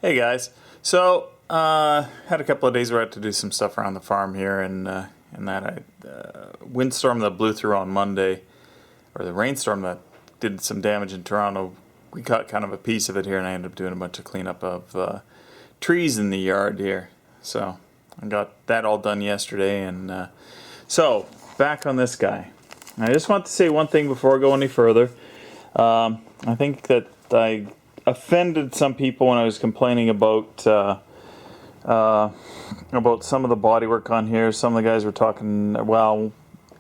Hey guys, had a couple of days where I had to do some stuff around the farm here, and that windstorm that blew through on Monday, or the rainstorm that did some damage in Toronto. We caught kind of a piece of it here, and I ended up doing a bunch of cleanup of trees in the yard here. So I got that all done yesterday, and so back on this guy. I just want to say one thing before I go any further. I think that I offended some people when I was complaining about some of the bodywork on here. Some of the guys were talking. Well,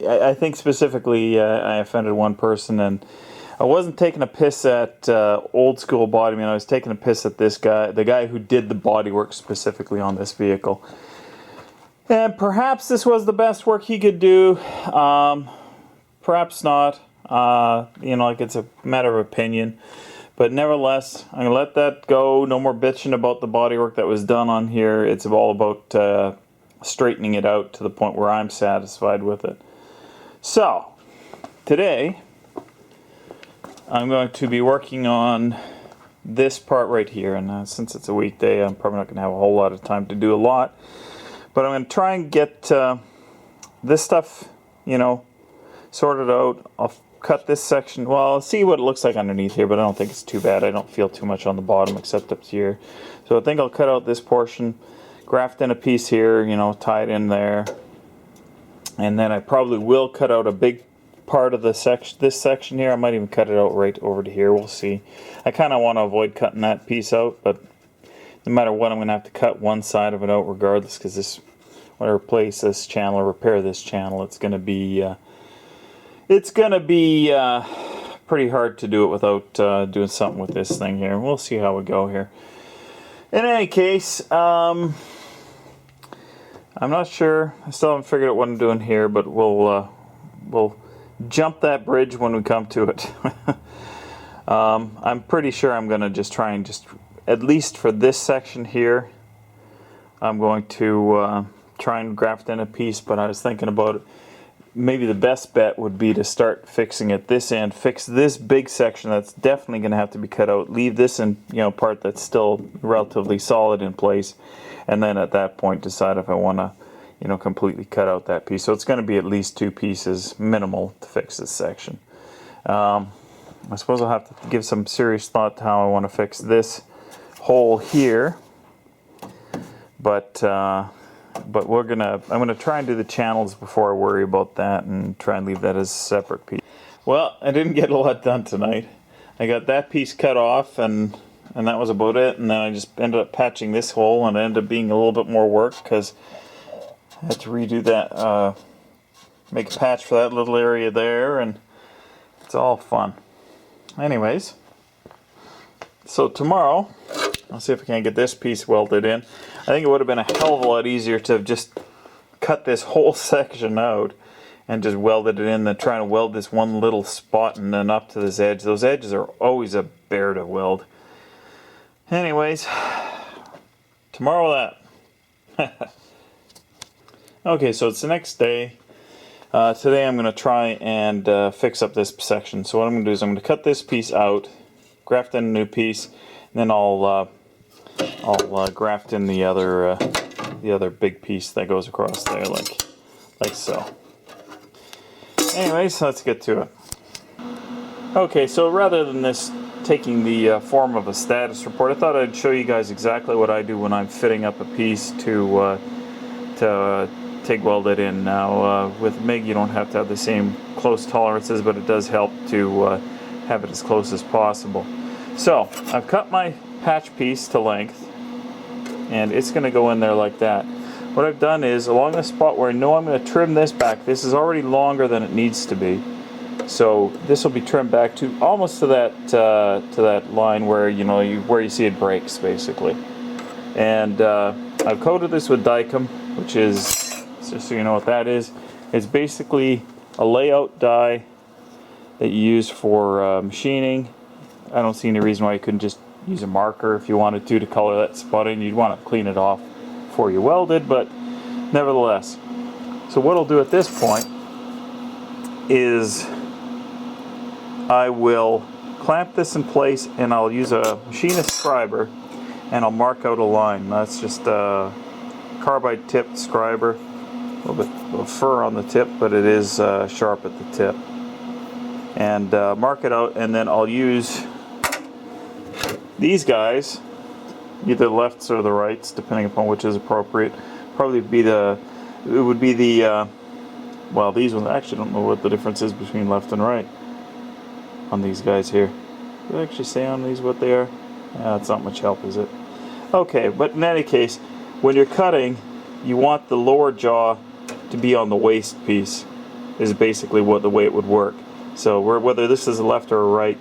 I think specifically I offended one person, and I wasn't taking a piss at old school body. I was taking a piss at this guy, the guy who did the bodywork specifically on this vehicle. And perhaps this was the best work he could do. Perhaps not. It's a matter of opinion. But nevertheless, I'm going to let that go. No more bitching about the bodywork that was done on here. It's all about straightening it out to the point where I'm satisfied with it. So, today, I'm going to be working on this part right here. And since it's a weekday, I'm probably not going to have a whole lot of time to do a lot. But I'm going to try and get this stuff, sorted out. I'll cut this section. Well, I'll see what it looks like underneath here, but I don't think it's too bad. I don't feel too much on the bottom except up here. So I think I'll cut out this portion, graft in a piece here, tie it in there. And then I probably will cut out a big part of this section here. I might even cut it out right over to here. We'll see. I kind of want to avoid cutting that piece out, but no matter what, I'm going to have to cut one side of it out regardless, because when I replace this channel or repair this channel, it's going to be pretty hard to do it without doing something with this thing here. We'll see how we go here. In any case, I'm not sure. I still haven't figured out what I'm doing here, but we'll jump that bridge when we come to it. I'm pretty sure I'm going to just try and at least for this section here, I'm going to try and graft in a piece, but I was thinking about it. Maybe the best bet would be to start fixing at this end, fix this big section that's definitely going to have to be cut out, leave this in part that's still relatively solid in place, and then at that point decide if I want to completely cut out that piece. So it's going to be at least two pieces minimal to fix this section. I suppose I'll have to give some serious thought to how I want to fix this hole here, but I'm gonna try and do the channels before I worry about that, and try and leave that as a separate piece. Well, I didn't get a lot done tonight. I got that piece cut off, and that was about it. And then I just ended up patching this hole, and it ended up being a little bit more work because I had to redo that, make a patch for that little area there, and it's all fun. Anyways, so tomorrow I'll see if I can get this piece welded in. I think it would have been a hell of a lot easier to have just cut this whole section out and just welded it in than trying to weld this one little spot and then up to this edge. Those edges are always a bear to weld. Anyways, tomorrow that. Okay, so it's the next day. Today I'm going to try and fix up this section. So what I'm going to do is I'm going to cut this piece out, graft in a new piece, and then I'll graft in the other big piece that goes across there, like so. Anyways, let's get to it. Okay, so rather than this taking the form of a status report, I thought I'd show you guys exactly what I do when I'm fitting up a piece to TIG weld it in. Now, with MIG, you don't have to have the same close tolerances, but it does help to have it as close as possible. So, I've cut my patch piece to length, and it's going to go in there like that. What I've done is, along the spot where I know I'm going to trim this back, this is already longer than it needs to be. So this will be trimmed back to almost to that line where where you see it breaks, basically. And I've coated this with Dicom, which is, just so you know what that is, it's basically a layout dye that you use for machining. I don't see any reason why you couldn't just use a marker if you wanted to color that spot in. You'd want to clean it off before you weld it, but nevertheless. So what I'll do at this point is I will clamp this in place, and I'll use a machinist scriber and I'll mark out a line. That's just a carbide tipped scriber, a little bit of fur on the tip, but it is sharp at the tip. And mark it out, and then I'll use these guys, either the lefts or the rights, depending upon which is appropriate. Probably be the, it would be the, well, these ones, I actually don't know what the difference is between left and right on these guys here. Did I actually say on these what they are? It's not much help, is it? Okay, but in any case, when you're cutting, you want the lower jaw to be on the waist piece, is basically what the way it would work. So whether this is a left or a right,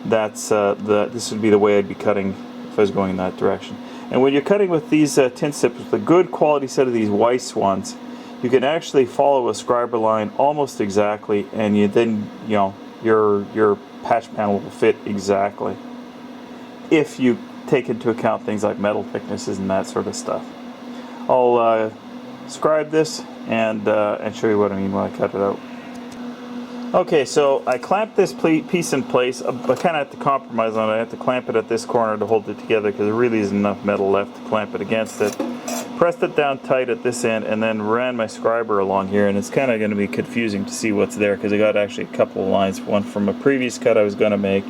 that's this would be the way I'd be cutting if I was going in that direction. And when you're cutting with these tin snips, with a good quality set of these Weiss ones, you can actually follow a scriber line almost exactly, and then your patch panel will fit exactly, if you take into account things like metal thicknesses and that sort of stuff. I'll scribe this and show you what I mean when I cut it out. Okay, so I clamped this piece in place. I kind of have to compromise on it. I have to clamp it at this corner to hold it together because there really isn't enough metal left to clamp it against it. Pressed it down tight at this end and then ran my scriber along here, and it's kind of going to be confusing to see what's there because I got actually a couple of lines, one from a previous cut I was going to make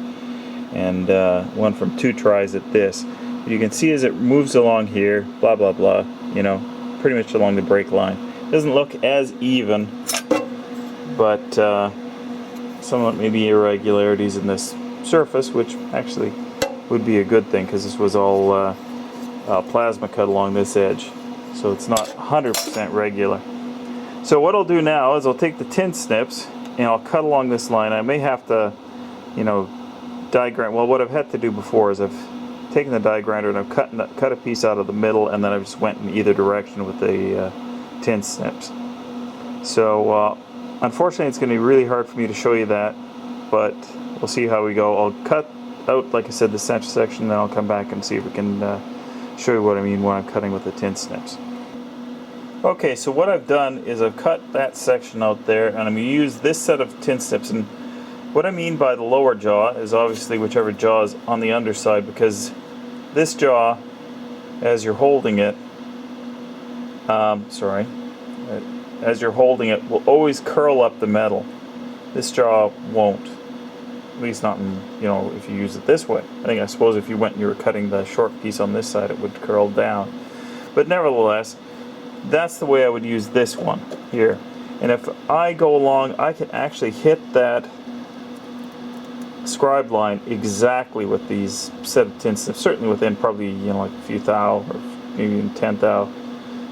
and one from 2 tries at this. You can see as it moves along here, blah blah blah, pretty much along the brake line. It doesn't look as even, but somewhat maybe irregularities in this surface, which actually would be a good thing because this was all plasma cut along this edge, so it's not 100% regular. So what I'll do now is I'll take the tin snips and I'll cut along this line. I may have to, die grind. Well, what I've had to do before is I've taken the die grinder and I've cut a piece out of the middle, and then I just went in either direction with the tin snips. So unfortunately, it's going to be really hard for me to show you that, but we'll see how we go. I'll cut out, like I said, the center section, and then I'll come back and see if we can show you what I mean when I'm cutting with the tin snips. Okay, so what I've done is I've cut that section out there, and I'm going to use this set of tin snips. And what I mean by the lower jaw is obviously whichever jaw is on the underside, because this jaw, as you're holding it, as you're holding it, will always curl up the metal. This jaw won't. At least not in, if you use it this way. I suppose if you went and you were cutting the short piece on this side, it would curl down. But nevertheless, that's the way I would use this one here. And if I go along, I can actually hit that scribe line exactly with these set of tin snips, certainly within probably, like a few thou, or maybe even 10 thou,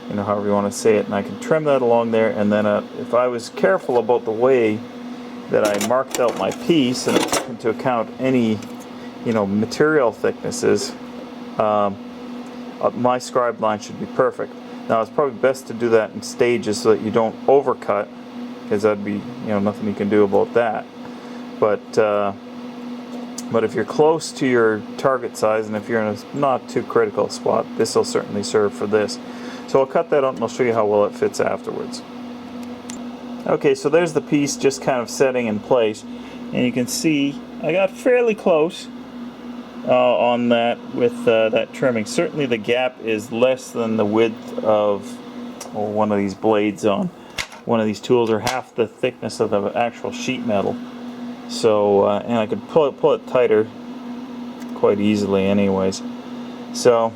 however you want to say it. And I can trim that along there, and then if I was careful about the way that I marked out my piece and I took into account any, material thicknesses, my scribe line should be perfect. Now it's probably best to do that in stages so that you don't overcut, because that'd be, nothing you can do about that. But if you're close to your target size, and if you're in a not too critical spot, this will certainly serve for this. So I'll cut that out and I'll show you how well it fits afterwards. Okay, so there's the piece just kind of setting in place, and you can see I got fairly close on that with that trimming. Certainly the gap is less than the width of one of these blades on one of these tools, or half the thickness of the actual sheet metal. So and I could pull it tighter quite easily anyways. So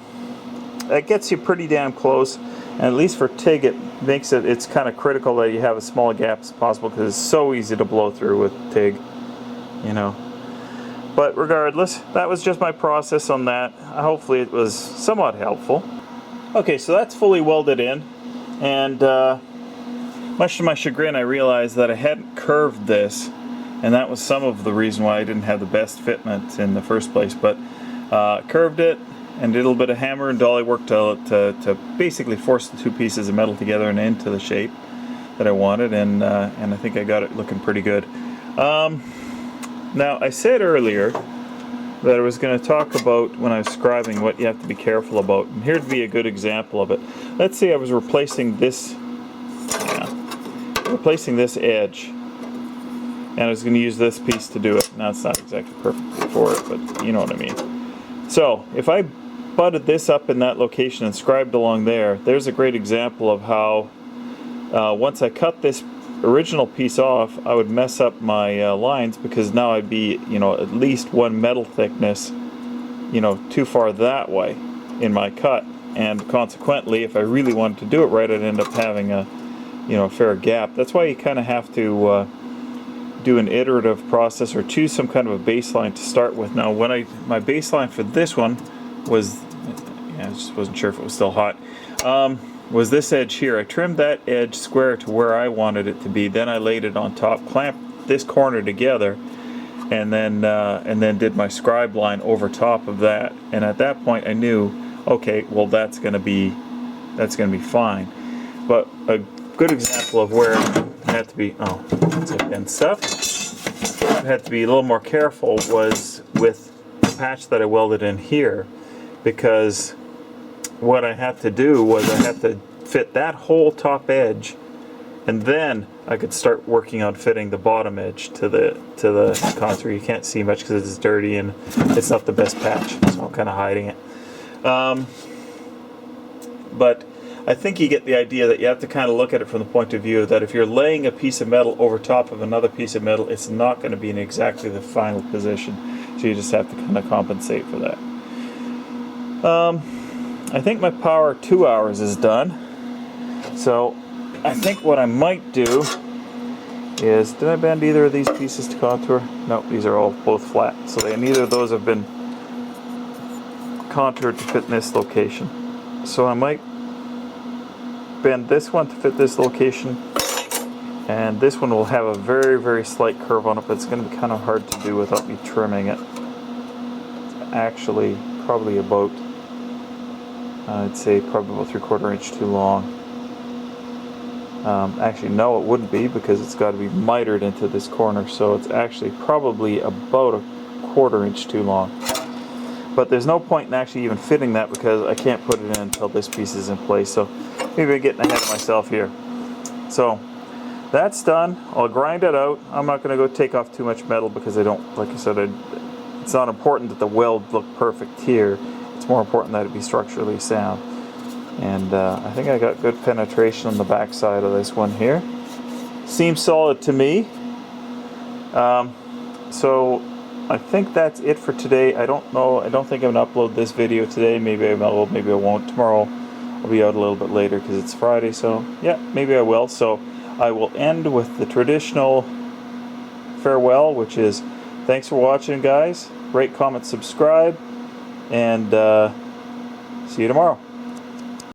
that gets you pretty damn close, and at least for TIG it's kind of critical that you have as small a gap as possible, because it's so easy to blow through with TIG, But regardless, that was just my process on that. Hopefully it was somewhat helpful. Okay, so that's fully welded in, and much to my chagrin I realized that I hadn't curved this, and that was some of the reason why I didn't have the best fitment in the first place. But curved it and did a little bit of hammer and dolly work to basically force the two pieces of metal together and into the shape that I wanted, and I think I got it looking pretty good. Now, I said earlier that I was going to talk about, when I was scribing, what you have to be careful about, and here'd be a good example of it. Let's say I was replacing this edge, and I was going to use this piece to do it. Now, it's not exactly perfect for it, but you know what I mean. So if I butted this up in that location and scribed along there, there's a great example of how once I cut this original piece off, I would mess up my lines, because now I'd be, you know, at least one metal thickness, you know, too far that way in my cut, and consequently, if I really wanted to do it right, I'd end up having a, you know, a fair gap. That's why you kind of have to do an iterative process, or choose some kind of a baseline to start with. Now, when my baseline for this one was, I just wasn't sure if it was still hot, was this edge here. I trimmed that edge square to where I wanted it to be. Then I laid it on top, clamped this corner together, and then did my scribe line over top of that. And at that point, I knew, okay, well, that's going to be fine. But a good example of where I had to be, oh, that's like and stuff. I had to be a little more careful was with the patch that I welded in here, because what I had to do was I had to fit that whole top edge, and then I could start working on fitting the bottom edge to the contour. You can't see much because it's dirty and it's not the best patch, so I'm kind of hiding it. But I think you get the idea that you have to kind of look at it from the point of view that if you're laying a piece of metal over top of another piece of metal, it's not going to be in exactly the final position. So you just have to kind of compensate for that. I think my power 2 hours is done. So I think what I might do is, did I bend either of these pieces to contour? No, these are all both flat. So neither of those have been contoured to fit in this location. So I might bend this one to fit this location, and this one will have a very, very slight curve on it, but it's going to be kind of hard to do without me trimming it. It's actually probably about, I'd say probably about 3/4 inch too long. Actually, no, it wouldn't be, because it's got to be mitered into this corner, so it's actually probably about 1/4 inch too long. But there's no point in actually even fitting that, because I can't put it in until this piece is in place. So maybe I'm getting ahead of myself here. So that's done. I'll grind it out. I'm not going to go take off too much metal, because I don't, like I said, it's not important that the weld look perfect here. It's more important that it be structurally sound. And I think I got good penetration on the back side of this one here. Seems solid to me. So I think that's it for today. I don't know. I don't think I'm going to upload this video today. Maybe I will, maybe I won't. Tomorrow I'll be out a little bit later because it's Friday. So yeah, maybe I will. So I will end with the traditional farewell, which is thanks for watching, guys. Rate, comment, subscribe, and see you tomorrow.